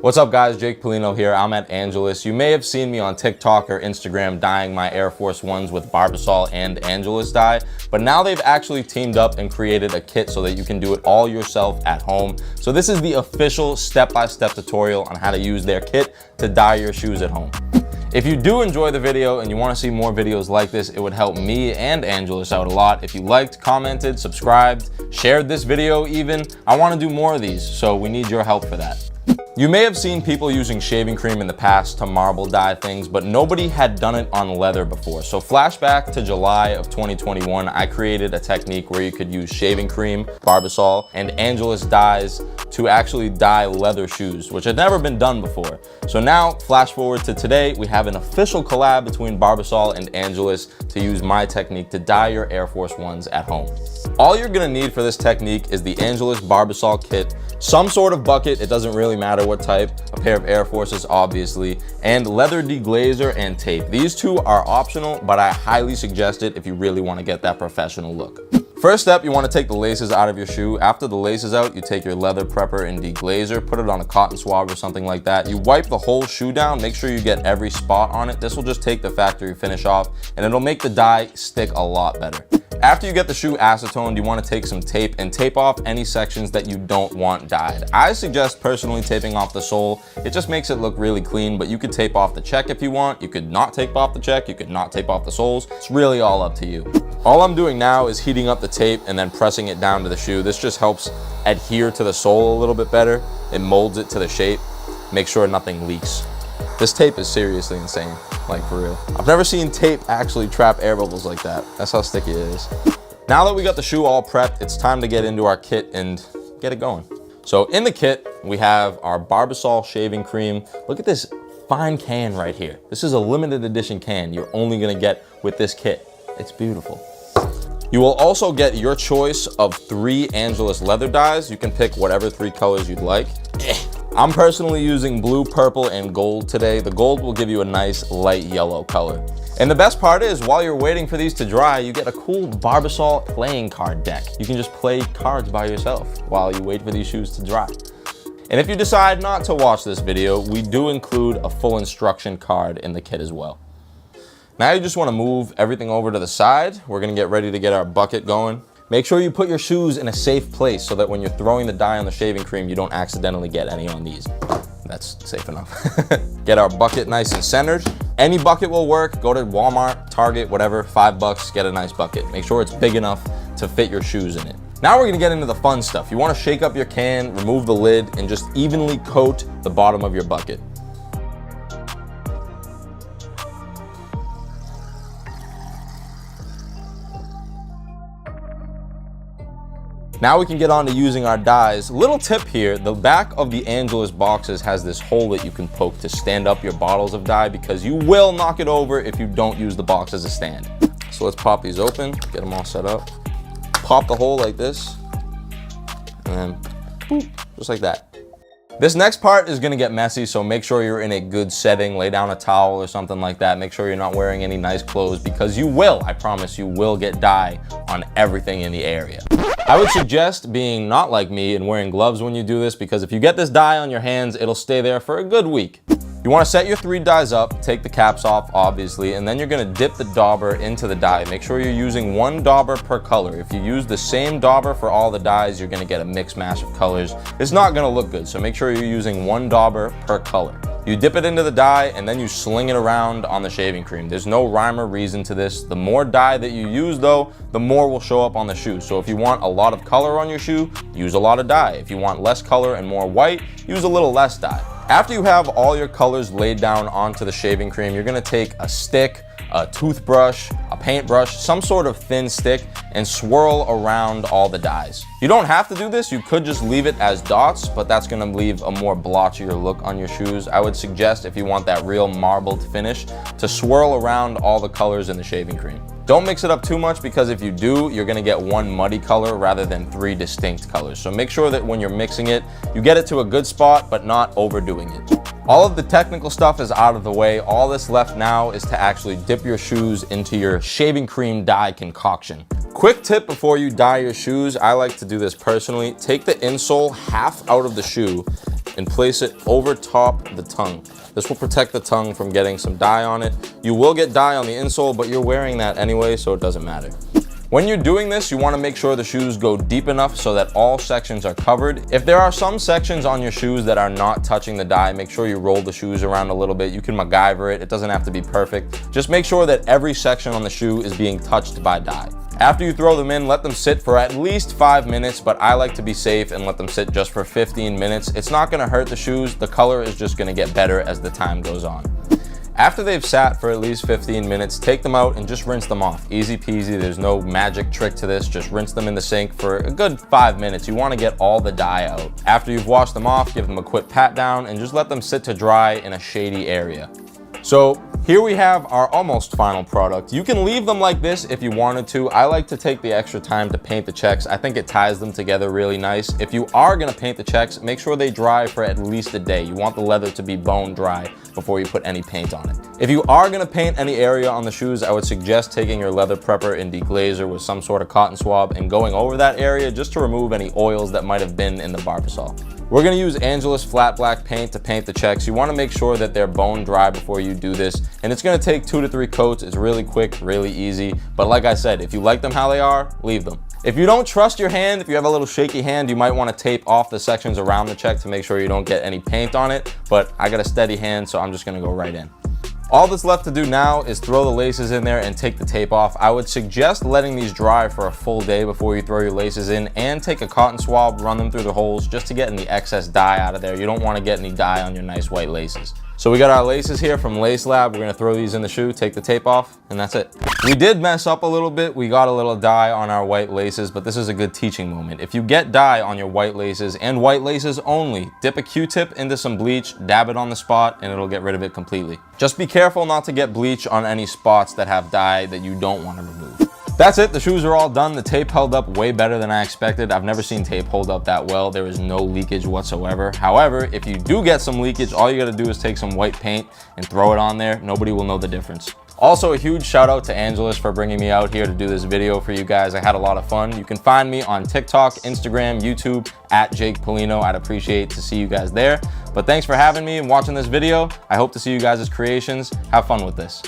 What's up guys, Jake Polino here. I'm at Angelus. You may have seen me on TikTok or Instagram dyeing my Air Force Ones with Barbasol and Angelus dye, but now they've actually teamed up and created a kit so that you can do it all yourself at home. So this is the official step-by-step tutorial on how to use their kit to dye your shoes at home. If you do enjoy the video and you want to see more videos like this, it would help me and Angelus out a lot if you liked, commented, subscribed, shared this video even. I want to do more of these, so we need your help for that. You may have seen people using shaving cream in the past to marble dye things, but nobody had done it on leather before. So flashback to July of 2021, I created a technique where you could use shaving cream, Barbasol, and Angelus dyes to actually dye leather shoes, which had never been done before. So now, flash forward to today, we have an official collab between Barbasol and Angelus to use my technique to dye your Air Force Ones at home. All you're gonna need for this technique is the Angelus Barbasol kit, some sort of bucket, it doesn't really matter what type, a pair of Air Forces obviously, and leather deglazer and tape. These two are optional, but I highly suggest it if you really want to get that professional look. First step, you want to take the laces out of your shoe. After the laces out, you take your leather prepper and deglazer, put it on a cotton swab or something like that. You wipe the whole shoe down, make sure you get every spot on it. This will just take the factory finish off and it'll make the dye stick a lot better. After you get the shoe acetoned, you want to take some tape and tape off any sections that you don't want dyed. I suggest personally taping off the sole. It just makes it look really clean, but you could tape off the check if you want. You could not tape off the check. You could not tape off the soles. It's really all up to you. All I'm doing now is heating up the tape and then pressing it down to the shoe. This just helps adhere to the sole a little bit better. It molds it to the shape. Make sure nothing leaks. This tape is seriously insane, like for real. I've never seen tape actually trap air bubbles like that. That's how sticky it is. Now that we got the shoe all prepped, it's time to get into our kit and get it going. So in the kit, we have our Barbasol shaving cream. Look at this fine can right here. This is a limited edition can you're only gonna get with this kit. It's beautiful. You will also get your choice of 3 Angelus leather dyes. You can pick whatever 3 colors you'd like. I'm personally using blue, purple, and gold today. The gold will give you a nice light yellow color. And the best part is, while you're waiting for these to dry, you get a cool Barbasol playing card deck. You can just play cards by yourself while you wait for these shoes to dry. And if you decide not to watch this video, we do include a full instruction card in the kit as well. Now you just want to move everything over to the side. We're going to get ready to get our bucket going. Make sure you put your shoes in a safe place so that when you're throwing the dye on the shaving cream, you don't accidentally get any on these. That's safe enough. Get our bucket nice and centered. Any bucket will work. Go to Walmart, Target, whatever, $5, get a nice bucket. Make sure it's big enough to fit your shoes in it. Now we're gonna get into the fun stuff. You wanna shake up your can, remove the lid, and just evenly coat the bottom of your bucket. Now we can get on to using our dyes. Little tip here, the back of the Angelus boxes has this hole that you can poke to stand up your bottles of dye because you will knock it over if you don't use the box as a stand. So let's pop these open, get them all set up. Pop the hole like this, and then boop, just like that. This next part is gonna get messy, so make sure you're in a good setting. Lay down a towel or something like that. Make sure you're not wearing any nice clothes because you will, I promise you will get dye on everything in the area. I would suggest being not like me and wearing gloves when you do this because if you get this dye on your hands, it'll stay there for a good week. You want to set your 3 dyes up, take the caps off obviously, and then you're going to dip the dauber into the dye. Make sure you're using 1 dauber per color. If you use the same dauber for all the dyes, you're going to get a mix mash of colors. It's not going to look good, so make sure you're using 1 dauber per color. You dip it into the dye and then you sling it around on the shaving cream. There's no rhyme or reason to this. The more dye that you use though, the more will show up on the shoe. So if you want a lot of color on your shoe, use a lot of dye. If you want less color and more white, use a little less dye. After you have all your colors laid down onto the shaving cream, you're gonna take a stick, a toothbrush, a paintbrush, some sort of thin stick, and swirl around all the dyes. You don't have to do this, you could just leave it as dots, but that's gonna leave a more blotchier look on your shoes. I would suggest, if you want that real marbled finish, to swirl around all the colors in the shaving cream. Don't mix it up too much because if you do, you're gonna get 1 muddy color rather than 3 distinct colors. So make sure that when you're mixing it, you get it to a good spot, but not overdoing it. All of the technical stuff is out of the way. All that's left now is to actually dip your shoes into your shaving cream dye concoction. Quick tip before you dye your shoes, I like to do this personally. Take the insole half out of the shoe and place it over top the tongue. This will protect the tongue from getting some dye on it. You will get dye on the insole, but you're wearing that anyway, so it doesn't matter. When you're doing this, you want to make sure the shoes go deep enough so that all sections are covered. If there are some sections on your shoes that are not touching the dye, make sure you roll the shoes around a little bit. You can MacGyver it. It doesn't have to be perfect. Just make sure that every section on the shoe is being touched by dye. After you throw them in, let them sit for at least 5 minutes, but I like to be safe and let them sit just for 15 minutes. It's not going to hurt the shoes. The color is just going to get better as the time goes on. After they've sat for at least 15 minutes, take them out and just rinse them off. Easy peasy, there's no magic trick to this. Just rinse them in the sink for a good 5 minutes. You want to get all the dye out. After you've washed them off, give them a quick pat down and just let them sit to dry in a shady area. So here we have our almost final product. You can leave them like this if you wanted to. I like to take the extra time to paint the checks. I think it ties them together really nice. If you are gonna paint the checks, make sure they dry for at least a day. You want the leather to be bone dry before you put any paint on it. If you are gonna paint any area on the shoes, I would suggest taking your leather prepper and deglazer with some sort of cotton swab and going over that area just to remove any oils that might have been in the Barbasol. We're gonna use Angelus flat black paint to paint the checks. You wanna make sure that they're bone dry before you do this. And it's gonna take 2 to 3 coats. It's really quick, really easy. But like I said, if you like them how they are, leave them. If you don't trust your hand, if you have a little shaky hand, you might wanna tape off the sections around the check to make sure you don't get any paint on it. But I got a steady hand, so I'm just gonna go right in. All that's left to do now is throw the laces in there and take the tape off. I would suggest letting these dry for a full day before you throw your laces in, and take a cotton swab, run them through the holes just to get any excess dye out of there. You don't want to get any dye on your nice white laces. So we got our laces here from Lace Lab. We're gonna throw these in the shoe, take the tape off, and that's it. We did mess up a little bit. We got a little dye on our white laces, but this is a good teaching moment. If you get dye on your white laces, and white laces only, dip a Q-tip into some bleach, dab it on the spot, and it'll get rid of it completely. Just be careful not to get bleach on any spots that have dye that you don't want to remove. That's it, the shoes are all done. The tape held up way better than I expected. I've never seen tape hold up that well. There is no leakage whatsoever. However, if you do get some leakage, all you gotta do is take some white paint and throw it on there. Nobody will know the difference. Also, a huge shout out to Angelus for bringing me out here to do this video for you guys. I had a lot of fun. You can find me on TikTok, Instagram, YouTube, at Jake Polino. I'd appreciate to see you guys there. But thanks for having me and watching this video. I hope to see you guys' creations. Have fun with this.